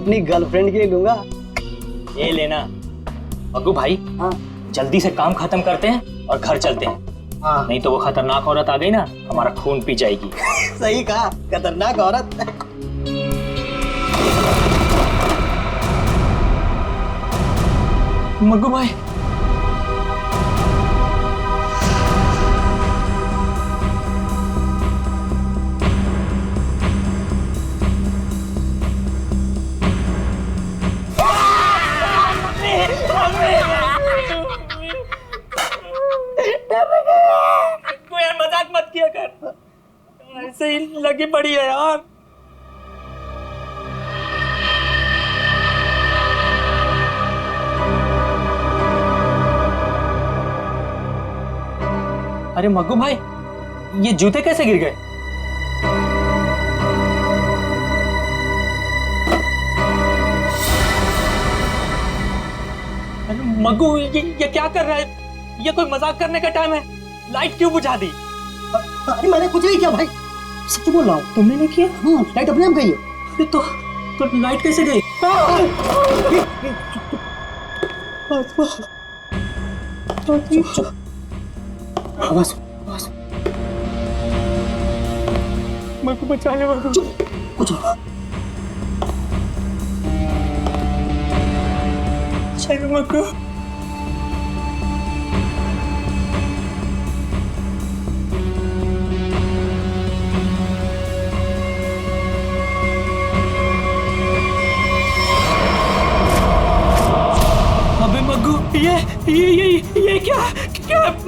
अपनी गर्लफ्रेंड के लिए लूंगा। ये लेना मग्गू भाई। हाँ जल्दी से काम खत्म करते हैं और घर चलते हैं। हाँ नहीं तो वो खतरनाक औरत आ गई ना, हमारा खून पी जाएगी। सही कहा, खतरनाक औरत। मग्गू भाई यार मजाक मत किया कर, ऐसे ही लगी पड़ी है यार। अरे मग्गू भाई, ये जूते कैसे गिर गए? अरे मग्गू, ये क्या कर रहा है? ये कोई मजाक करने का टाइम है? लाइट क्यों बुझा दी? अरे मैंने कुछ नहीं किया भाई, सच बोल रहा हूँ। तुमने नहीं किया? हाँ, लाइट अपने आप गई है। अरे तो लाइट कैसे गई? आवाज मग्गू बचा ले मग्गू। कुछ अरे मग्गू, अबे मग्गू, ये क्या?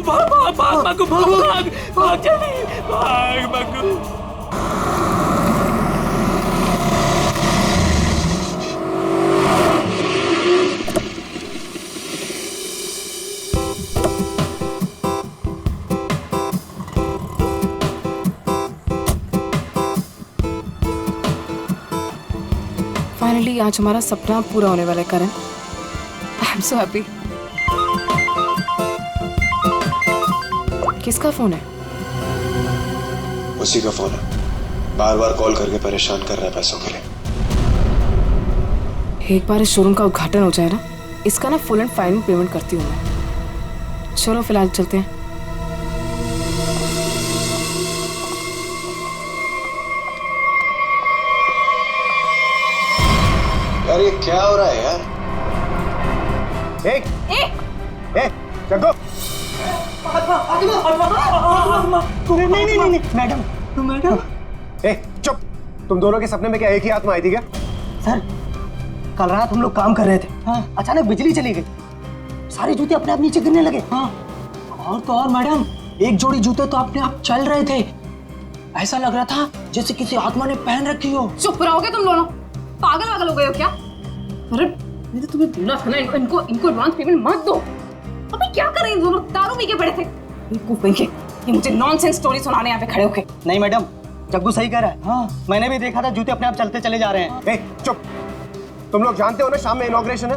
भाग मग्गू, भाग जल्दी, भाग मग्गू। फाइनली आज हमारा सपना पूरा होने वाला है Karan. I am so happy. किसका फोन है? उसी का फोन है, बार बार कॉल करके परेशान कर रहा है पैसों के लिए। एक बार इस शोरूम का उद्घाटन हो जाए ना, इसका ना फुल एंड फाइनल पेमेंट करती हूँ मैं। चलो फिलहाल चलते हैं। यार ये क्या हो रहा है यार? जग्गू, नहीं मैडम। चुप। तुम दोनों के सपने में क्या एक ही आत्मा आई थी क्या? सर, कल रात हम लोग काम कर रहे थे। हाँ। अचानक बिजली चली गई, सारे जूते अपने आप नीचे गिरने लगे। हाँ। और तो और मैडम, एक जोड़ी जूते तो अपने आप चल रहे थे। ऐसा लग रहा था जैसे किसी आत्मा ने पहन रखी हो। चुप रहोगे तुम दोनों? पागल हो गए हो क्या? अरे मैंने तुम्हें बोला था ना, इनको एडवांस पेमेंट मत दो। अबे क्या कर रहे हैं दोनों? दारू पी के पड़े थे। ये मुझे नॉनसेंस स्टोरी सुनाने यहाँ पे खड़े होके। नहीं मैडम, जग्गू सही कह रहा है। हाँ, मैंने भी देखा था, जूते अपने आप चलते चले जा रहे हैं। चुप। तुम लोग जानते हो ना शाम में इनॉग्रेशन है,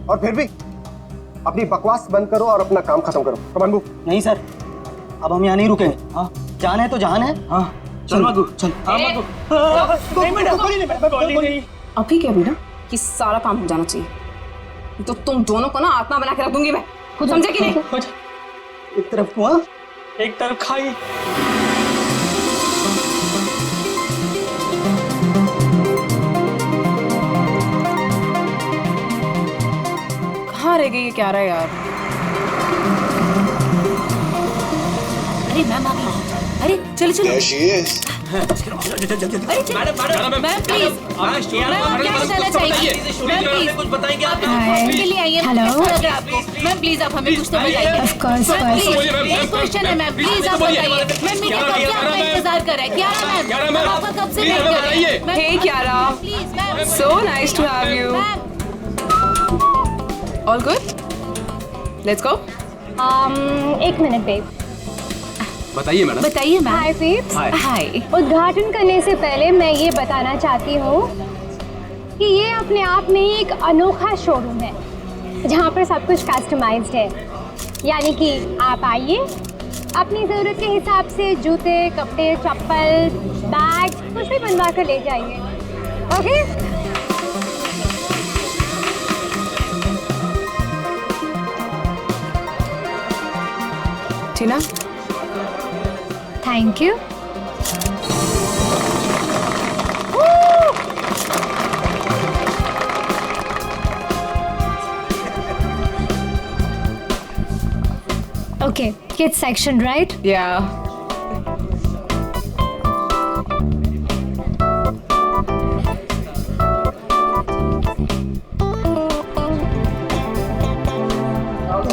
और फिर भी अपनी बकवास बंद करो और अपना काम खत्म करो। कमान मूव। नहीं सर, अब हम यहाँ नहीं रुकेंगे। हाँ, जान है तो जान है। हाँ चल मग्गू, चल। हाँ मग्गू। नहीं मैडम, अभी क्या भी ना कि सारा काम हो जाना चाहिए, तो तुम दोनों को ना आत्मा बना के रख दूंगी मैं। कुछ समझे कि नहीं? एक तरफ कुआं, एक तरफ खाई। कहाँ रह गई ये क्या रहा है यार? अरे मैम आ गई। अरे चलो चलो। There she is. Ma'am please, ma'am क्या बताना चाहिए? मैम प्लीज कुछ बताएंगे आप? के लिए आइए। हेलो मैम प्लीज आप हमें कुछ तो बताइए। ऑफ कोर्स एक क्वेश्चन है मैम, प्लीज आप बताइए। मैम मीडिया कब से आपका इंतजार कर रहा है? क्यारा मैम, हम आपका कब से वेट कर रहे हैं? Hey Kiara, please ma'am. so nice to have you. All good? Let's go. एक मिनट बेब। बताइए मैडम। बताइए मैम। हाय बेब्स। हाय। उद्घाटन करने से पहले मैं ये बताना चाहती हूँ कि ये अपने आप में ही एक अनोखा शोरूम है जहाँ पर सब कुछ कस्टमाइज्ड है। यानी कि आप आइए, अपनी ज़रूरत के हिसाब से जूते, कपड़े, चप्पल, बैग कुछ भी बनवा कर ले जाइए। Okay? Tina. Thank you. Okay, kids section, right? Yeah.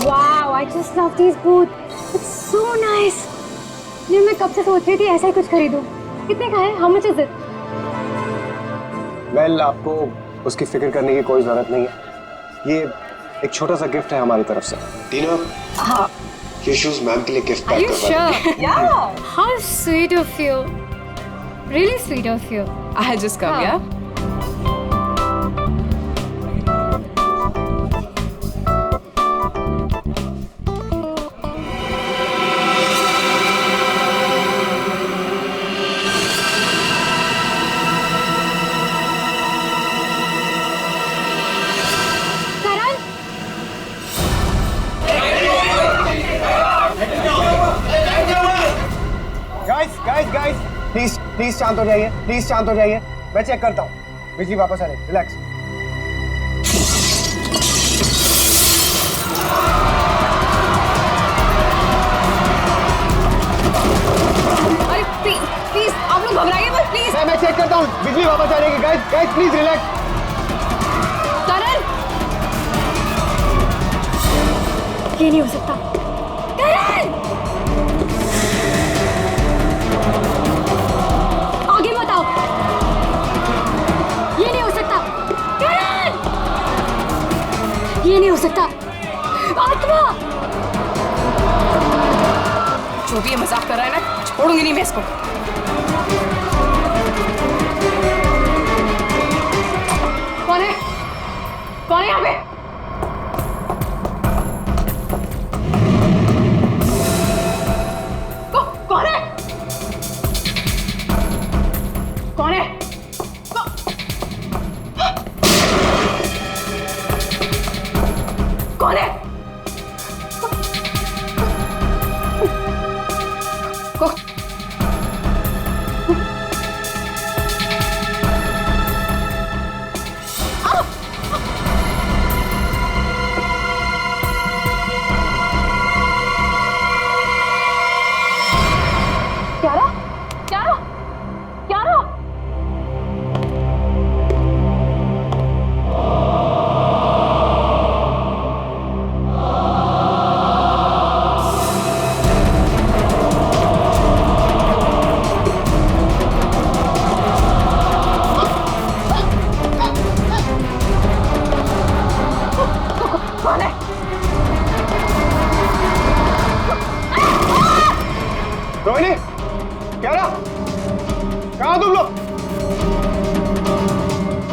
Wow, I just love these boots. It's so nice. ये मैं कब से सोच रही थी ऐसा ही कुछ खरीदूं। कितने का है? How much is it? Well, आपको उसकी फिक्र करने की कोई जरूरत नहीं है। ये एक छोटा सा गिफ्ट है हमारी तरफ से। टीना, हाँ। ये शूज मैम के लिए गिफ्ट Are पैक you करवा दो। sure? Yeah. How sweet of you. Really sweet of you. I just come, हाँ. yeah. करण, गाइस, प्लीज शांत हो जाइए, प्लीज शांत हो जाइए। मैं चेक करता हूँ। बिजली वापस आ रही है, रिलैक्स। अरे प्लीज आप लोग घबराइए मत प्लीज। मैं चेक करता हूँ, बिजली वापस आ जाएगी। Guys please relax. करण, ये नहीं हो सकता। करण, आगे मत आओ। ये नहीं हो सकता। करण, ये नहीं हो सकता। आत्मा, जो भी ये मजाक कर रहा है ना, छोड़ूंगी नहीं मैं इसको। कौन है? कौन है यहाँ पे? कौन है? कौन है? कौन है? क्यारा? क्यारा? क्यारा? कौन है? रोहिणी, क्यारा, कहाँ तुम लोग?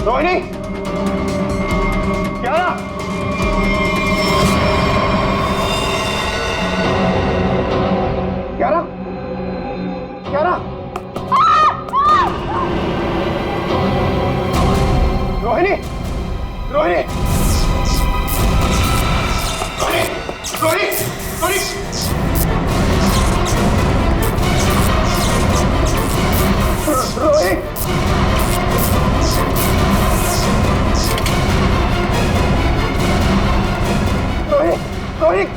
रोहिणी, क्यारा, क्यारा, क्यारा, रोहिणी, रोहिणी, रोहिणी, रोहिणी, रोहिणी। रोहित, रोहित, रोहित।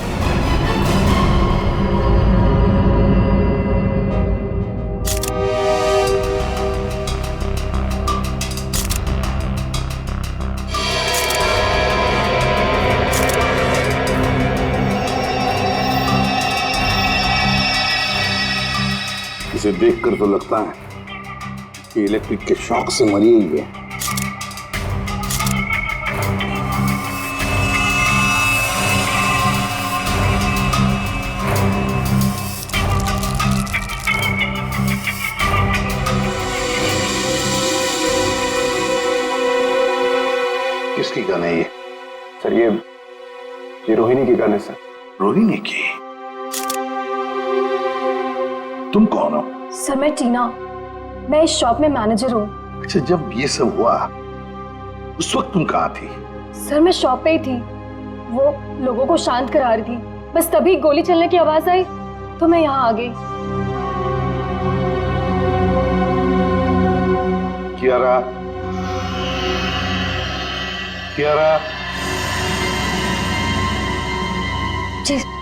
इसे देखकर तो लगता है कि इलेक्ट्रिक के शॉक से मरी हुई है। किसकी गन है ये? सर ये रोहिणी की गन है सर। रोहिणी की? तुम कौन हो? सर मैं टीना, मैं इस शॉप में मैनेजर हूँ। अच्छा, जब ये सब हुआ उस वक्त तुम कहाँ थी? सर मैं शॉप पे ही थी, वो लोगों को शांत करा रही थी। बस तभी गोली चलने की आवाज आई, तो मैं यहाँ आ गई। कियारा, कियारा,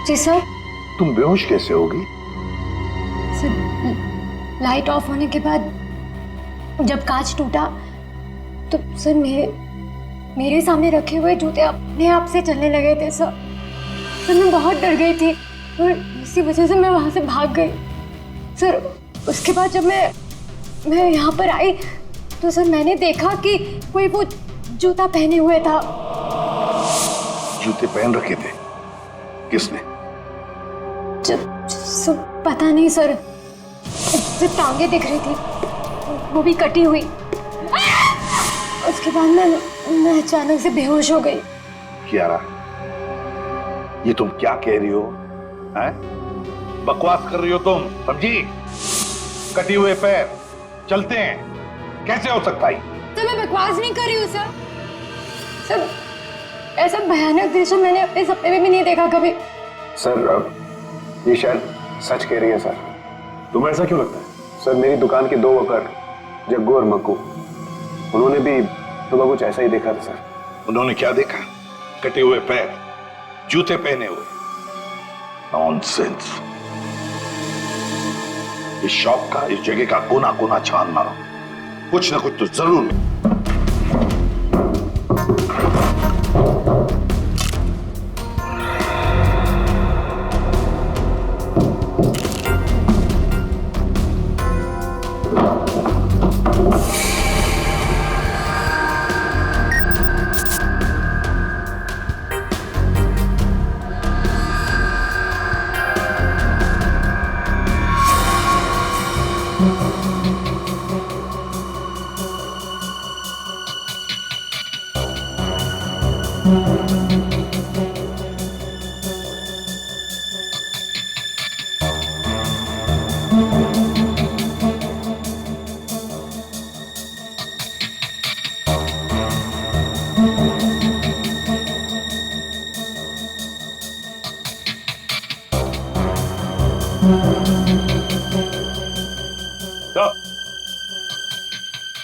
जी सर। तुम बेहोश कैसे होगी? सर लाइट ऑफ होने के बाद जब कांच टूटा तो सर मेरे सामने रखे हुए जूते अपने आप से चलने लगे थे सर। मैं बहुत डर गई थी और इसी वजह से मैं वहां से भाग गई सर। उसके बाद जब मैं यहाँ पर आई तो सर मैंने देखा कि कोई वो जूता पहने हुए था। जूते पहन रखे थे? किसने? सब पता नहीं सर, सिर्फ टांगे दिख रही थी, वो भी कटी हुई। उसके बाद मैं अचानक से बेहोश हो गई। कियारा, ये तुम क्या कह रही हो? हैं? बकवास कर रही हो तुम, समझी? कटी हुए पैर चलते हैं, कैसे हो सकता है? तो मैं बकवास नहीं कर रही हूँ सर। सर ऐसा भयानक दृश्य मैंने अपने सपने में भी नहीं देखा कभी। सर ये शायद सच कह रही है सर। तुम्हें ऐसा क्यों लगता है? सर मेरी दुकान के 2 वर्कर जग्गू और मक्कू, उन्होंने भी सुबह कुछ ऐसा ही देखा था सर। उन्होंने क्या देखा? कटे हुए पैर, जूते पहने हुए? नॉनसेंस। इस शॉप का, इस जगह का कोना कोना छान मारो, कुछ ना कुछ तो जरूर।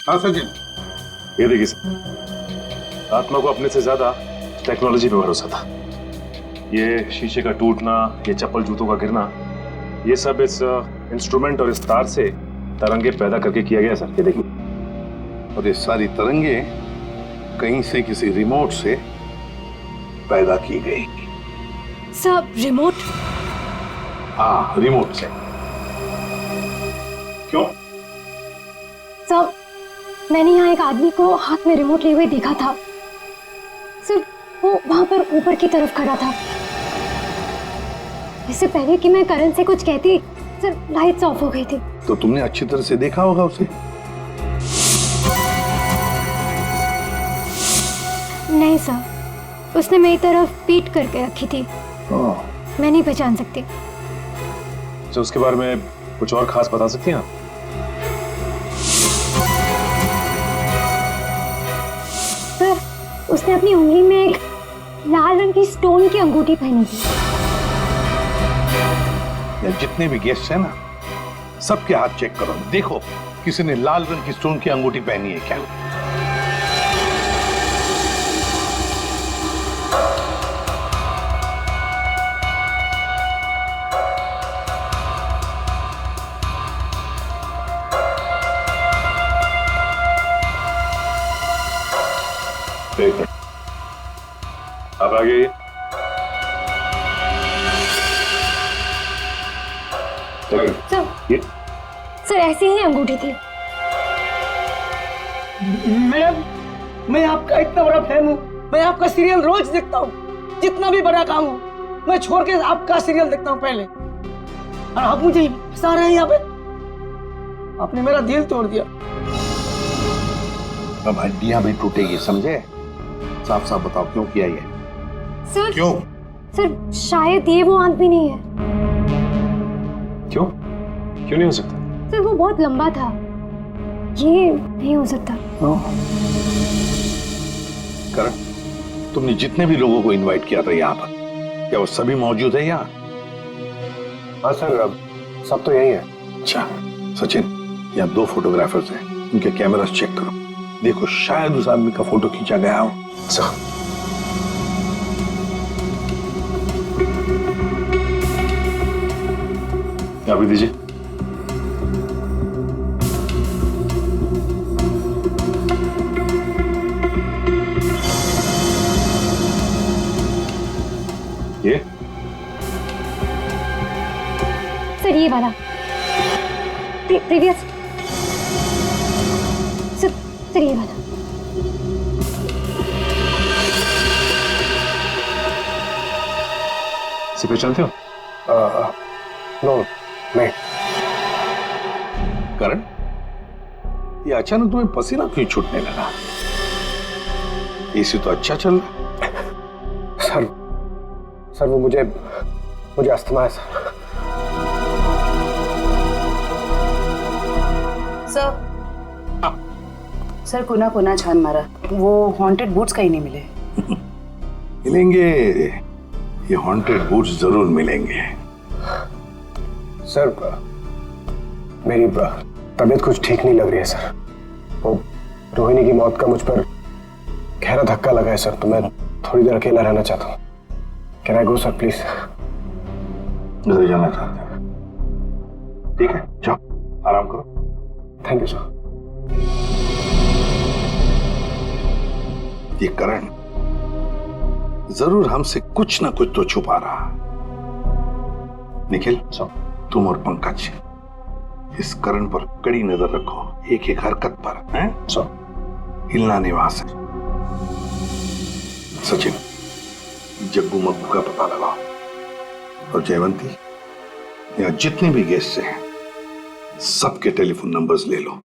हाँ सचिन, ये देखिए सर, आत्मा को अपने से ज्यादा टेक्नोलॉजी पे भरोसा था। ये शीशे का टूटना, ये चप्पल जूतों का गिरना, ये सब इस इंस्ट्रूमेंट और इस तार से तरंगे पैदा करके किया गया सर। ये देखिए। और ये सारी तरंगे कहीं से, किसी रिमोट से पैदा की गई। Sir remote? हाँ, रिमोट से। क्यों? सर मैंने यहाँ एक आदमी को हाथ में रिमोट लिए हुए देखा था। सिर्फ वो वहां पर ऊपर की तरफ खड़ा था। इससे पहले कि मैं करण से कुछ कहती, सर लाइट्स ऑफ हो गई थी। तो तुमने अच्छी तरह से देखा होगा उसे? नहीं सर, उसने मेरी तरफ पीठ करके रखी थी। मैं नहीं पहचान सकती। तो उसके बारे में कुछ और खास बता सकती हैं आप? सर उसने अपनी उंगली में एक लाल रंग की स्टोन की अंगूठी पहनी थी। जितने भी गेस्ट हैं ना, सबके हाथ चेक करो, देखो किसी ने लाल रंग की स्टोन की अंगूठी पहनी है क्या? एक मिनट, आप आगे। सर ऐसी ही अंगूठी थी। मैडम, मैं आपका इतना बड़ा फैन हूँ। मैं आपका सीरियल रोज देखता हूँ, जितना भी बड़ा काम हो मैं छोड़ के आपका सीरियल देखता हूँ पहले। और आप मुझे फंसा रहे हैं यहाँ पे। आपने मेरा दिल तोड़ दिया। अब हड्डियां भी टूटेगी, समझे? साफ साफ बताओ क्यों किया ये? सर क्यों? सर शायद ये वो आदमी नहीं है। क्यों? क्यों नहीं हो सकता? सर वो बहुत लंबा था, ये नहीं हो सकता। करण, तुमने जितने भी लोगों को इनवाइट किया था यहाँ पर, क्या वो सभी मौजूद है यहाँ? हाँ सर, अब सब तो यही है। अच्छा सचिन, यहाँ 2 फोटोग्राफर्स हैं, उनके कैमरास चेक करो, देखो शायद उस आदमी का फोटो खींचा गया हो। सर यहाँ भी दीजिए। ये सर ये वाला प्रीवियस सर ये वाला। इसे पहचानते हो? नो नहीं। करण, ये अचानक तुम्हें पसीना क्यों छूटने लगा? एसी तो अच्छा चल रहा है। सर वो मुझे अस्थमा है सर। सर कुना कुना छान मारा, वो हॉन्टेड बूट्स कहीं नहीं मिले। मिलेंगे, ये हॉन्टेड बूट्स जरूर मिलेंगे। सर मेरी तबीयत कुछ ठीक नहीं लग रही है सर। वो रोहिणी की मौत का मुझ पर गहरा धक्का लगा है सर, तो मैं थोड़ी देर अकेला रहना चाहता हूँ। Can I go sir please? घर जाना चाहते हैं? ठीक है, जाओ आराम करो। Thank you sir. ये करण जरूर हमसे कुछ ना कुछ तो छुपा रहा। निखिल, तुम और पंकज इस करण पर कड़ी नजर रखो, एक एक हरकत पर, हैं? हिलना नहीं वहां से। सचिन, जग्गू मग्गू का पता लगाओ, और जयवंती, यहाँ जितने भी गेस्ट हैं सबके टेलीफोन नंबर्स ले लो।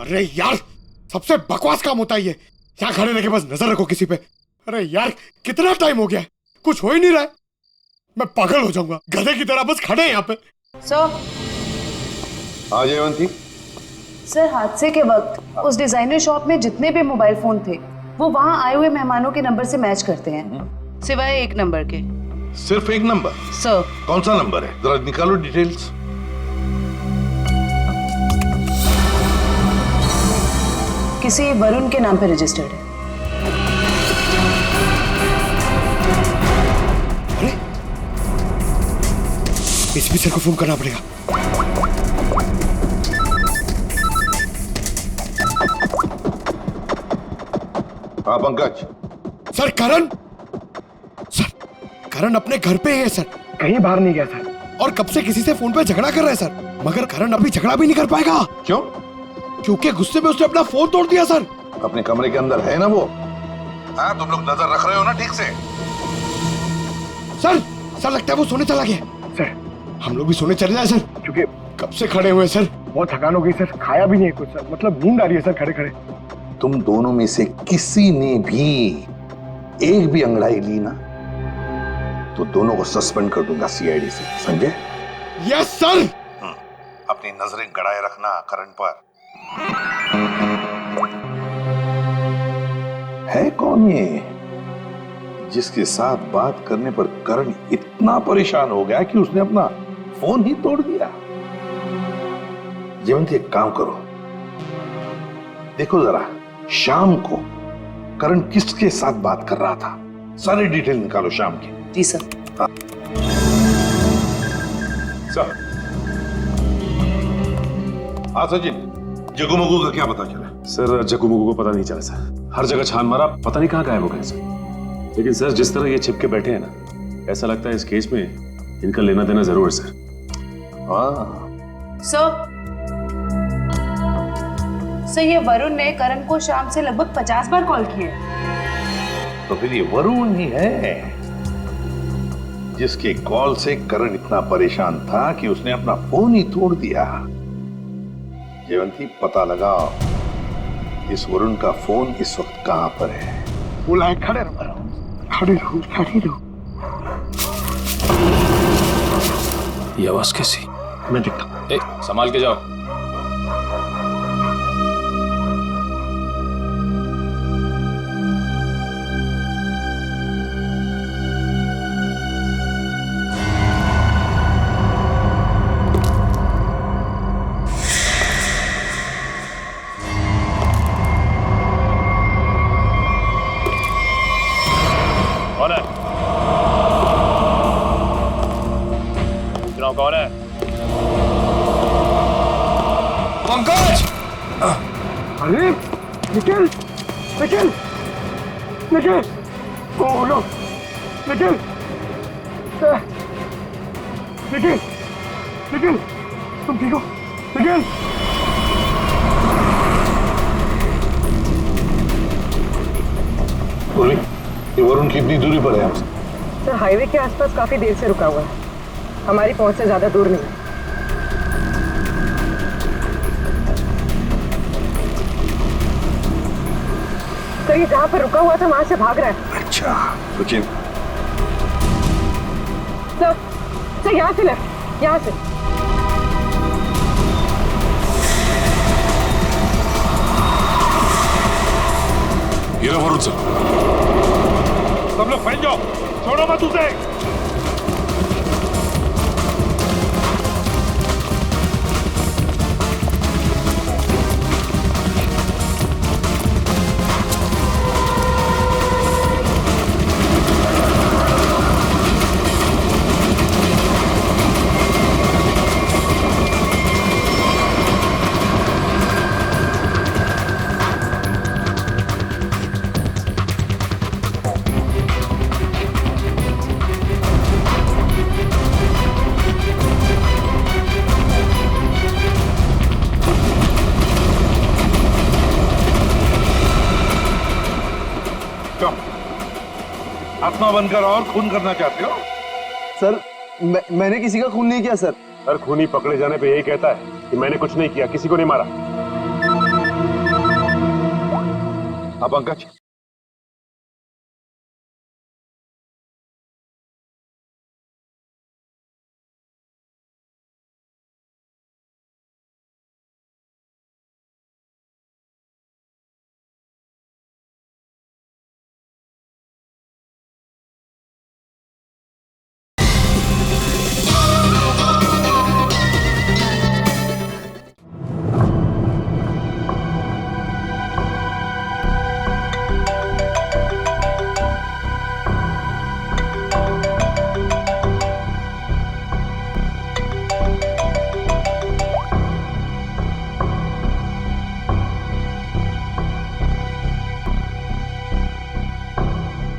अरे यार, सबसे बकवास काम होता है ये। यहाँ खड़े रह के बस नजर रखो किसी पे। अरे यार, कितना टाइम हो गया है, कुछ हो ही नहीं रहा है। मैं पागल हो जाऊंगा, गधे की तरह बस खड़े हैं यहाँ पे। सर जयवंती, सर हादसे के वक्त उस डिजाइनर शॉप में जितने भी मोबाइल फोन थे वो वहाँ आए हुए मेहमानों के नंबर से मैच करते हैं, सिवाय एक नंबर के। सिर्फ एक नंबर? सर कौन सा नंबर है, जरा निकालो डिटेल्स। किसी वरुण के नाम पे रजिस्टर्ड है। अरे एसपी सर को फोन करना पड़ेगा। हाँ पंकज। सर करण, सर करण अपने घर पे है सर, कहीं बाहर नहीं गया सर। और कब से किसी से फोन पे झगड़ा कर रहा है सर, मगर करण अभी झगड़ा भी नहीं कर पाएगा। क्यों? क्योंकि गुस्से में उसने अपना फोन तोड़ दिया सर। अपने कमरे के अंदर है ना वो? हाँ, तुम लोग नजर रख रहे हो ना ठीक से? सर लगता है वो सोने चला गया। सर हम लोग भी सोने चले जाए सर, क्योंकि कब से खड़े हुए सर। बहुत थकान हो गई सर, खाया भी नहीं है कुछ सर, मतलब नींद आ रही है सर खड़े खड़े। तुम दोनों में से किसी ने भी एक भी अंगड़ाई ली ना तो दोनों को सस्पेंड कर दूंगा सीआईडी से, समझे? Yes sir. अपनी नजरें गड़ाए रखना करण पर। है कौन ये जिसके साथ बात करने पर करण इतना परेशान हो गया कि उसने अपना फोन ही तोड़ दिया? जयवंती, एक काम करो, देखो जरा शाम को करण किसके साथ बात कर रहा था, सारी डिटेल निकालो शाम की। जी सर। हाँ। सर। हाँ सचिन, जग्गू मग्गू का क्या पता चला? सर जग्गू मग्गू को पता नहीं चला सर, हर जगह छान मारा, पता नहीं कहाँ गायब हो गए सर। लेकिन सर जिस तरह ये छिप के बैठे हैं ना, ऐसा लगता है इस केस में इनका लेना देना जरूर है सर। सर ये वरुण ने करण को शाम से लगभग 50 बार कॉल किए। तो फिर ये वरुण ही है जिसके कॉल से करण इतना परेशान था कि उसने अपना फोन ही तोड़ दिया। जयवंती, पता लगाओ इस वरुण का फोन इस वक्त कहां पर है। बुलाए, खड़े रहो, खड़े रहो, खड़े रहो। ये आवाज कैसी? मैं देखता हूं। संभाल के जाओ। अरे निखिल, निखिल, निखिल, ओ नो, निखिल, निखिल, निखिल, तुम ठीक हो? निखिल, ये वरुण कितनी दूरी पर है हमसे? सर हाईवे के आसपास काफी देर से रुका हुआ है, हमारी पहुंच से ज्यादा दूर नहीं। सर ये जहाँ पर रुका हुआ था वहां से भाग रहा है। अच्छा, रुकिए। सर यहाँ से लेफ्ट, यहाँ से। ये लो वरुण सर। सब लोग फैल जाओ, छोड़ो मत उसे। आत्मा बनकर और खून करना चाहते हो? सर मैंने किसी का खून नहीं किया सर। हर खूनी पकड़े जाने पे यही कहता है कि मैंने कुछ नहीं किया, किसी को नहीं मारा। अब पंकज,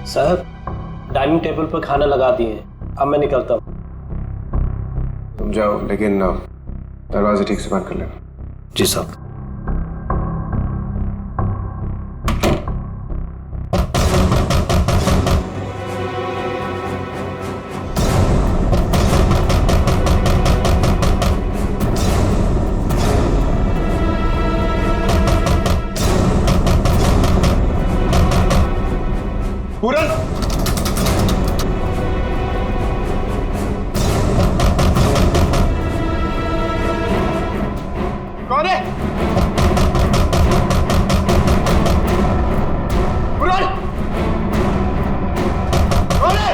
साहब डाइनिंग टेबल पर खाना लगा दिए, अब मैं निकलता हूँ। तुम जाओ, लेकिन दरवाजे ठीक से बंद कर लेना। जी साहब। पूरन, कौन है? पूरन, कौन है?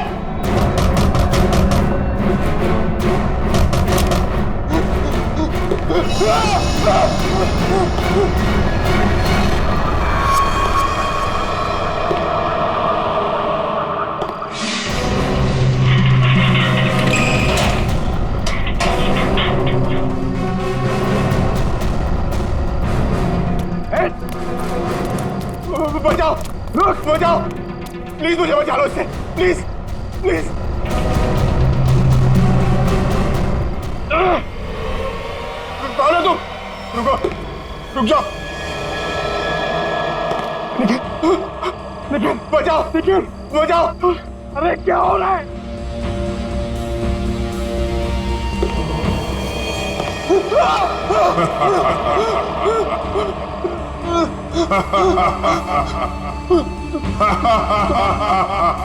बचाओ, रुक, बचाओ, प्लीज मुझे बचा लो इससे, प्लीज, प्लीज। कौन है तुम? रुको, रुक जाओ। निखिल, निखिल, बचाओ, निखिल, बचाओ। अरे क्या हो रहा है?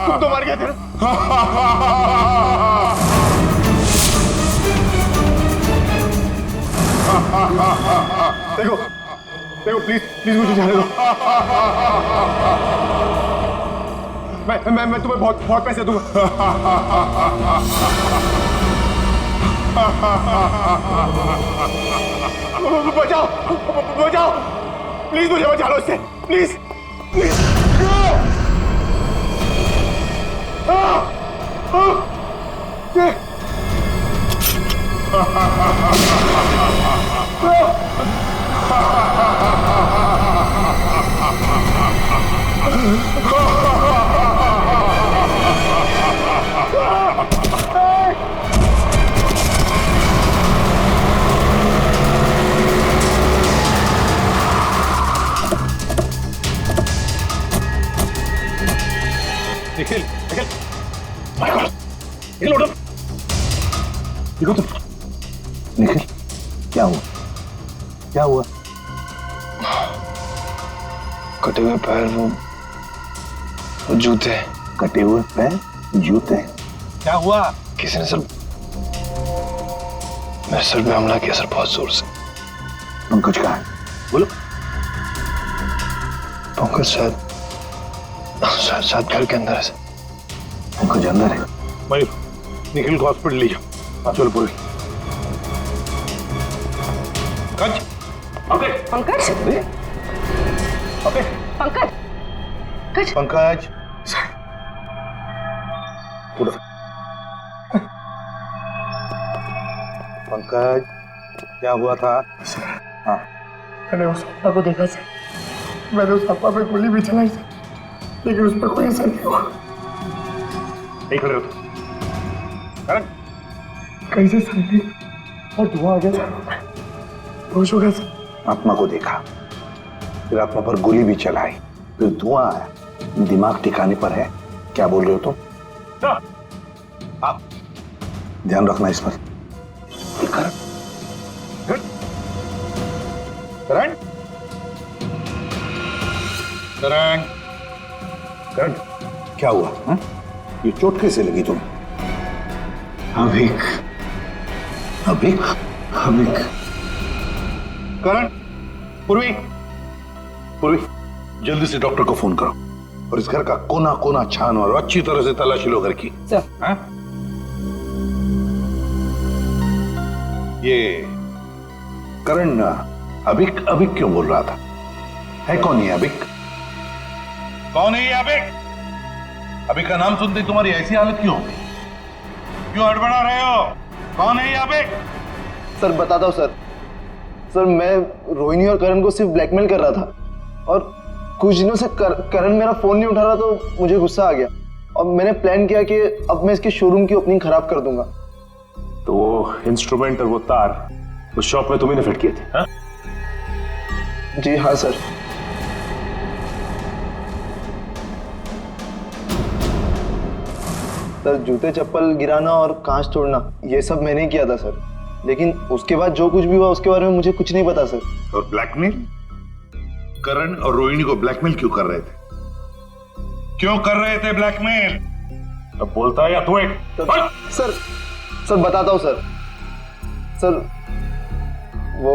तुम तो मर गए थे ना? देखो, देखो, प्लीज, प्लीज मुझे जाने दो। मैं तुम्हें बहुत बहुत पैसे दूंगा। बचाओ, बचाओ, प्लीज मुझे बचा लो इससे, please, please. Nikhil Nikhil my God Nikhil उठो देखो तुम निखिल क्या हुआ क्या हुआ कटे हुए पैर वो जूते कटे हुए पैर जूते क्या हुआ किसी ने सर मेरे सर पे हमला किया सर बहुत जोर से पंकज कहाँ है बोलो पंकज शायद घर के अंदर है सर पंकज अंदर है मयूर निखिल को हॉस्पिटल ले जाओ चलो पूरी पंकज पंकज अबे पंकज पंकज उठो पंकज क्या हुआ था हाँ मैंने उस अप्पा को देखा सर मैंने उस अप्पा पे गोली भी चलाई सर लेकिन उस पर कोई असर नहीं हुआ नहीं खड़े हो करण कैसे सर नहीं और धुआं आ गया सर होश हो गया सर आत्मा को देखा फिर आत्मा पर गोली भी चलाई फिर धुआं आया दिमाग ठिकाने पर है क्या बोल रहे हो तुम आप ध्यान रखना इस पर करण करण करण करण क्या हुआ हा? ये चोट कैसे लगी तुम्हें अभिक अभिक अभिक करण पूर्वी पूर्वी जल्दी से डॉक्टर को फोन करो और इस घर का कोना कोना छान और अच्छी तरह से तलाशी लो घर की हाँ? ये करण अभिक अभिक क्यों बोल रहा था है कौन ये अभिक कौन है ये अभिक अभिक का नाम सुनते तुम्हारी ऐसी हालत क्यों हो गई क्यों हड़बड़ा रहे हो कौन है ये अभिक सर बताता हूँ सर मैं रोहिणी और करण को सिर्फ ब्लैकमेल कर रहा था और कुछ दिनों से करण मेरा फोन नहीं उठा रहा तो मुझे गुस्सा आ गया और मैंने प्लान किया कि अब मैं इसके शोरूम की ओपनिंग खराब कर दूंगा। तो वो इंस्ट्रूमेंट और वो तार उस शॉप में तुम्ही ने फिट किए थे हा? जी हाँ सर। सर जूते चप्पल गिराना और कांच तोड़ना ये सब मैंने किया था सर लेकिन उसके बाद जो कुछ भी हुआ उसके बारे में मुझे कुछ नहीं पता सर। और ब्लैकमेल करण और रोहिणी को ब्लैकमेल क्यों कर रहे थे ब्लैकमेल अब बोलता है या तू एक सर बताता हूँ सर वो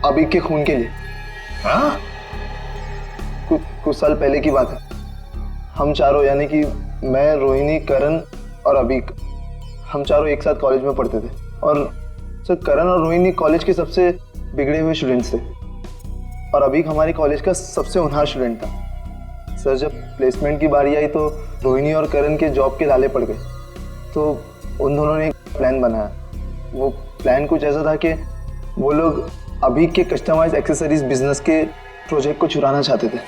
अभिक के खून के लिए हाँ? कुछ साल पहले की बात है हम चारों यानी कि मैं रोहिणी करण और अभिक हम चारों एक साथ कॉलेज में पढ़ते थे और सर करण और रोहिणी कॉलेज के सबसे बिगड़े हुए स्टूडेंट्स थे और अभिक हमारे कॉलेज का सबसे होनहार स्टूडेंट था। सर जब प्लेसमेंट की बारी आई तो रोहिणी और करण के जॉब के लाले पड़ गए तो उन दोनों ने एक प्लान बनाया। वो प्लान कुछ ऐसा था कि वो लोग अभिक के कस्टमाइज एक्सेसरीज बिजनेस के प्रोजेक्ट को चुराना चाहते थे।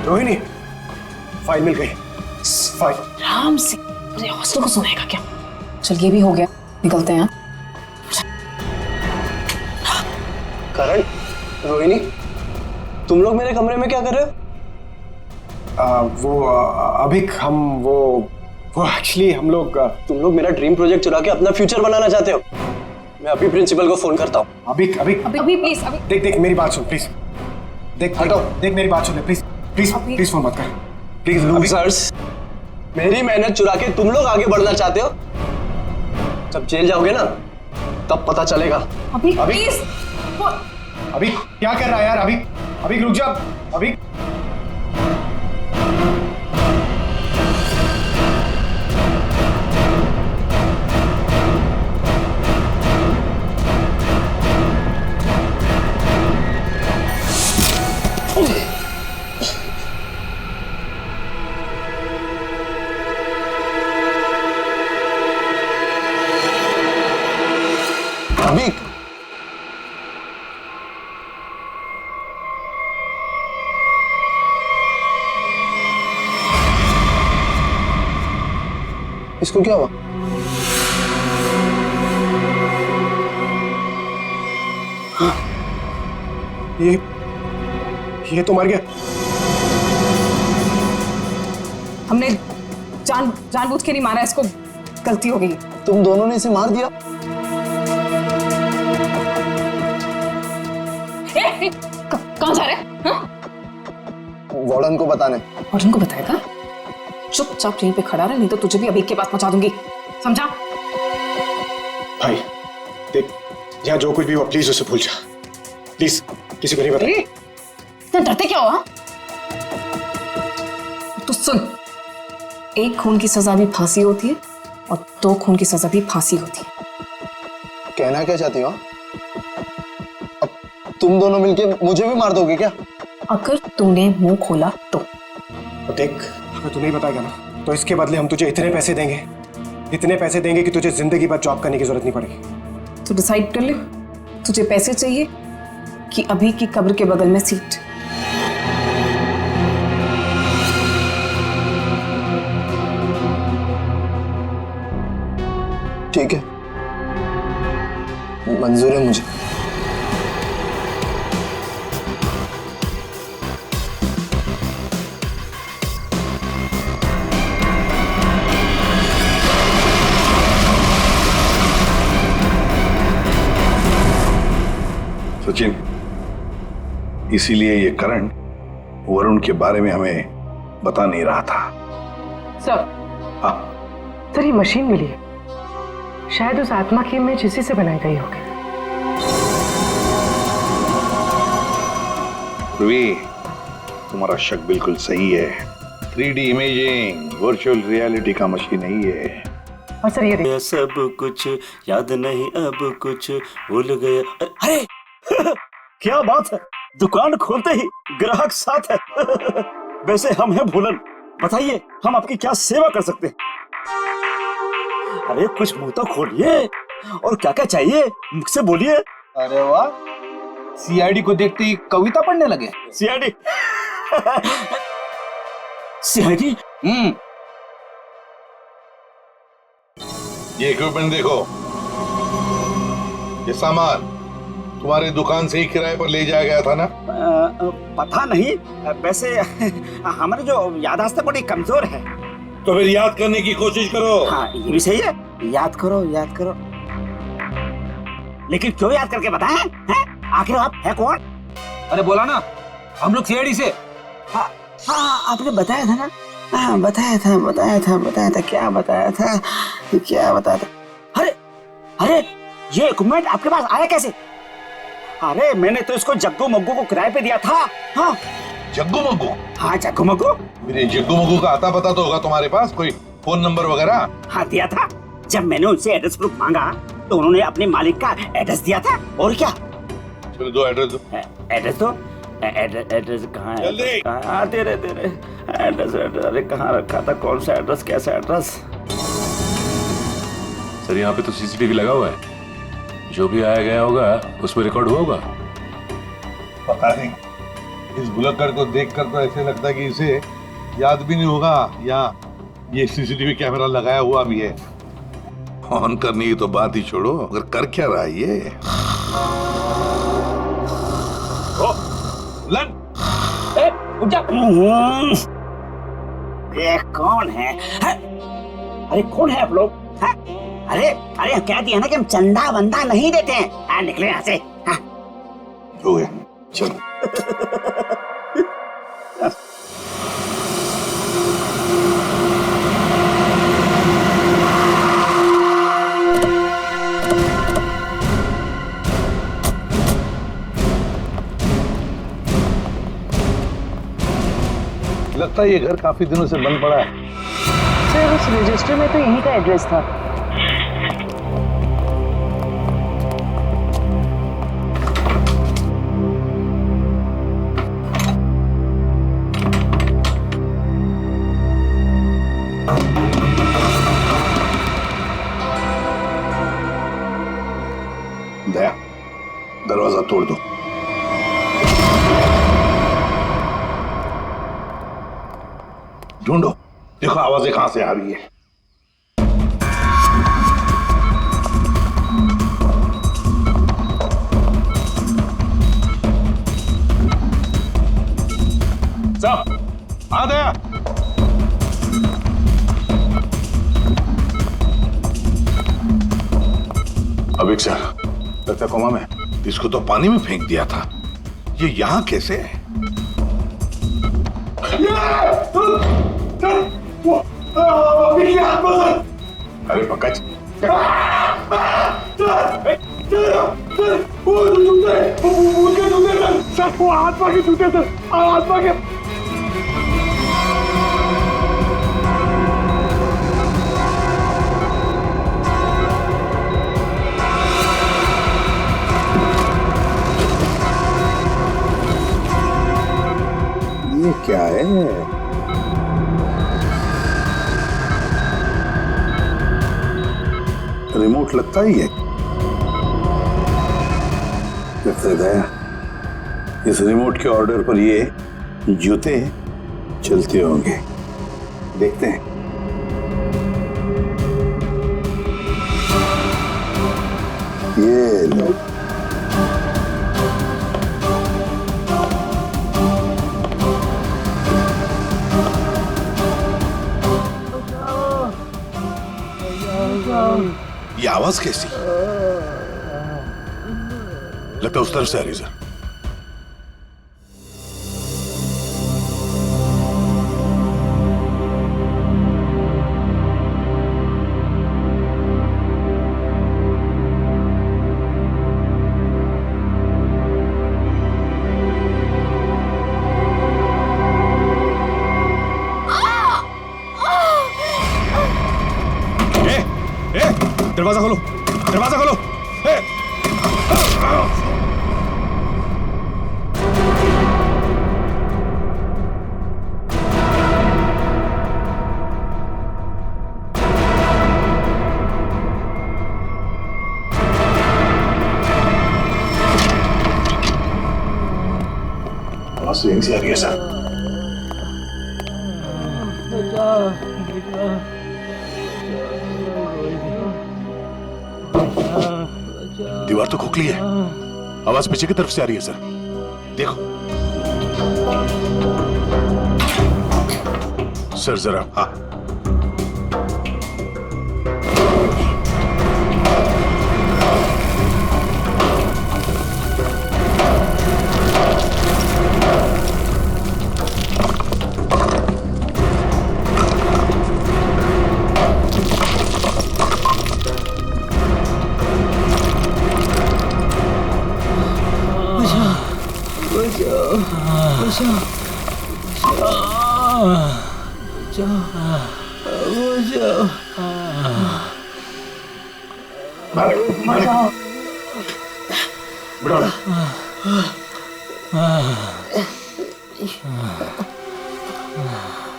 रोहिणी फाइल मिल गई फाइल आराम से अरे हॉस्टल को सुनाएगा क्या चल ये भी हो गया निकलते हैं करण रोहिणी तुम लोग मेरे कमरे में क्या कर रहे हो? वो अभिक हम वो एक्चुअली हम लोग तुम लोग मेरा ड्रीम प्रोजेक्ट चुरा के अपना फ्यूचर बनाना चाहते हो। मैं अभी प्रिंसिपल को फोन करता हूँ। अभिक प्लीज देख मेरी बात सुन प्लीज देख मेरी बात सुन प्लीज प्लीज फोन मत कर प्लीज ऑफिसर्स मेरी मेहनत चुरा के तुम लोग आगे बढ़ना चाहते हो जब जेल जाओगे ना तब पता चलेगा। प्लीज अभी क्या कर रहा है यार अभी रुक जा अभी अभी इसको क्या हुआ? ये तो मर गया। हमने जानबूझ के नहीं मारा इसको, गलती हो गई। तुम दोनों ने इसे मार दिया? कहाँ जा रहे हैं? हाँ? वार्डन को बताने। वार्डन को बताएगा? चुपचाप यहीं पे खड़ा रहे, नहीं तो तुझे भी अभी के पास पहुंचा दूंगी, समझा? भाई देख, यहाँ जो कुछ भी हुआ प्लीज उसे भूल जा, प्लीज किसी को नहीं बता। तो डरते क्या हुआ? तो सुन, एक खून की सजा भी फांसी होती है और 2 खून की सजा भी फांसी होती है। कहना क्या चाहती हो? अब तुम दोनों मिलके मुझे भी मार दोगे क्या? अगर तूने मुंह खोला तो। देख, अगर तू नहीं बताएगा ना तो इसके बदले हम तुझे इतने पैसे देंगे कि तुझे जिंदगी भर जॉब करने की जरूरत नहीं पड़ेगी। तो डिसाइड कर ले, तुझे पैसे चाहिए कि अभी की कब्र के बगल में सीट? ठीक है, मंजूर है मुझे। सचिन, इसीलिए ये करण वरुण के बारे में हमें बता नहीं रहा था। सर, हाँ, सर ये मशीन मिली है, शायद उस आत्मा की इमेज इसी से बनाई गई होगी। ध्रुवी, तुम्हारा शक बिल्कुल सही है। 3D इमेजिंग वर्चुअल रियलिटी का मशीन नहीं है। और सर ये देखिए, सब कुछ याद नहीं, अब कुछ भूल गया। अरे क्या बात है, दुकान खोलते ही ग्राहक साथ है। वैसे हम हैं भूलन, बताइए हम आपकी क्या सेवा कर सकते हैं? अरे कुछ मुंह तो खोलिए, और क्या क्या चाहिए मुझसे बोलिए। अरे वाह, सीआईडी को देखते ही कविता पढ़ने लगे। सीआईडी? सीआईडी? ये इक्विपमेंट देखो, ये सामान तुम्हारी दुकान से ही किराए पर ले जाया गया था ना? पता नहीं, वैसे हमारी जो याददाश्त बड़ी कमजोर है। तो फिर याद करने की कोशिश करो। हाँ ये भी सही है, याद करो याद करो। लेकिन क्यों याद करके बताएं? हैं? आखिर आप है कौन? अरे बोला ना, हम लोग सीआईडी से। हाँ आपने बताया था ना। हाँ बताया था। क्या बताया था? अरे ये इक्विपमेंट आपके पास आया कैसे? अरे मैंने तो इसको जग्गू मग्गू को किराए पे दिया था। हाँ जग्गू मग्गू? हाँ जग्गू मग्गू। मेरे जग्गू मग्गू का आता पता तो होगा तुम्हारे पास, कोई फोन नंबर वगैरह? हाँ दिया था। जब मैंने उनसे एड्रेस प्रूफ मांगा तो उन्होंने अपने मालिक का एड्रेस दिया था। और क्या? चलो दो एड्रेस दो। एड्रेस दो। एड्रेस कहाँ है? हाँ दे रहे एड्रेस। अरे कहाँ रखा था, कौन सा एड्रेस, कैसा एड्रेस? सर यहाँ पे तो सीसीटीवी लगा हुआ है, जो भी आया गया होगा उसमें रिकॉर्ड हुआ होगा। पता नहीं, इस बुलक्कड़ को देखकर तो ऐसे लगता है कि इसे याद भी नहीं होगा, या ये सीसीटीवी कैमरा लगाया हुआ भी है। ऑन करने की तो बात ही छोड़ो, अगर कर क्या रहा है ये? ये कौन है? अरे कौन है आप लोग? अरे कह दिया ना कि हम चंदा बंदा नहीं देते हैं। निकले यहाँ से। हो गया, चलो। लगता है ये घर काफी दिनों से बंद पड़ा है। सर उस रजिस्टर में तो यहीं का एड्रेस था। दया, दरवाजा तोड़ दो। ढूंढो, देखो आवाजें कहां से आ रही है। सब आ दया। अभिक सर, लगता कोमा में। इसको तो पानी में फेंक दिया था, ये यहां कैसे है? अरे पंकज, सर वो आत्मा के जूते सर, आत्मा के। ये क्या है? रिमोट लगता ही है। लगता है इस रिमोट के ऑर्डर पर ये जूते चलते होंगे, देखते हैं। ये लो। ये आवाज कैसी? लगता है उस तरफ से आ रही सर। दरवाजा खोलो, दरवाजा खोलो। आवाज तो यहीं से आ रही है सर। दीवार तो खोखली है, आवाज पीछे की तरफ से आ रही है सर। देखो सर जरा। हाँ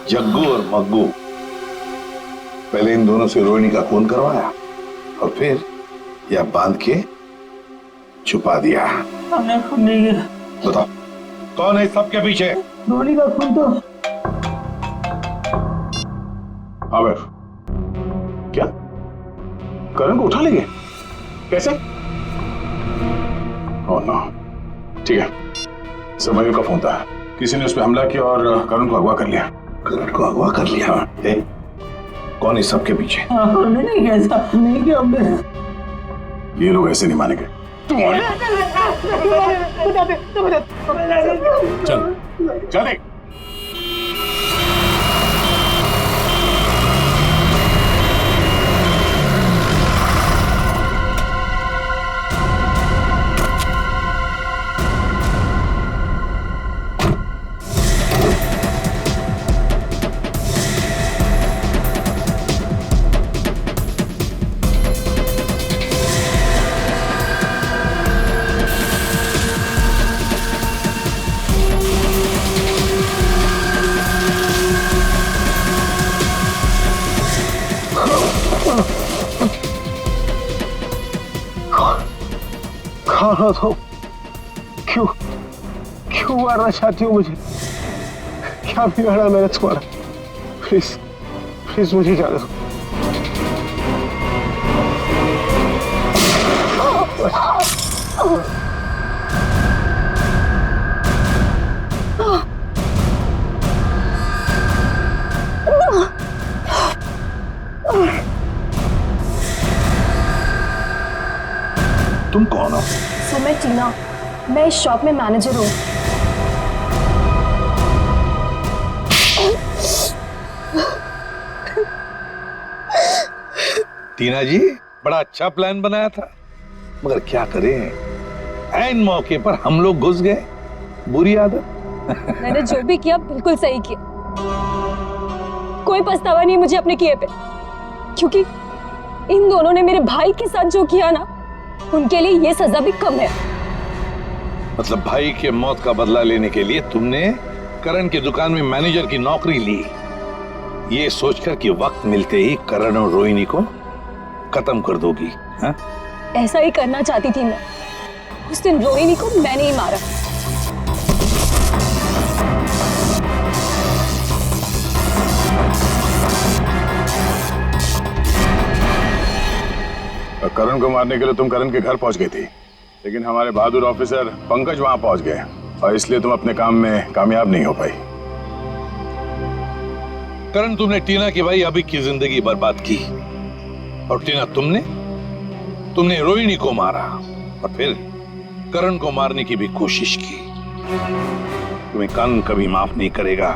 जग्गू और मग्गू, पहले इन दोनों से रोहिणी का खून करवाया और फिर यह बांध के छुपा दिया। हमने खून नहीं किया। बताओ कौन है इस सब के पीछे? रोहिणी का खून तो आमिर, क्या करण को उठा लेंगे? कैसे? Oh no. ठीक है, समयो का फोन था, किसी ने उस पर हमला किया और करण को अगवा कर लिया। करण को अगवा कर लिया? कौन इस सब के पीछे? हमने नहीं किया साहब, नहीं किया हमने। ये लोग ऐसे नहीं मानेंगे। चल चल देख। कौन हो तुम? क्यों क्यों मारना चाहती हो मुझे? क्या बिगाड़ा मैंने तुम्हारा? प्लीज प्लीज मुझे जाने दो। तुम कौन हो? सर मैं टीना, मैं इस शॉप में मैनेजर हूँ। टीना जी, बड़ा अच्छा प्लान बनाया था, मगर क्या करें, ऐन मौके पर हम लोग घुस गए। बुरी आदत। मैंने जो भी किया बिल्कुल सही किया, कोई पछतावा नहीं मुझे अपने किए पे, क्योंकि इन दोनों ने मेरे भाई के साथ जो किया ना, उनके लिए ये सजा भी कम है। मतलब भाई के मौत का बदला लेने के लिए तुमने करण की दुकान में मैनेजर की नौकरी ली, ये सोचकर कि वक्त मिलते ही करण और रोहिणी को खत्म कर दोगी, हाँ? ऐसा ही करना चाहती थी मैं। उस दिन रोहिणी को मैंने ही मारा। करण को मारने के लिए तुम करण के घर पहुंच गई थी, लेकिन हमारे बहादुर ऑफिसर पंकज वहां पहुंच गए और इसलिए तुम अपने काम में कामयाब नहीं हो पाई। करण, तुमने टीना की भाई अभी की जिंदगी बर्बाद की, और टीना तुमने रोहिणी को मारा और फिर करण को मारने की भी कोशिश की। तुम्हें कानून कभी माफ नहीं करेगा।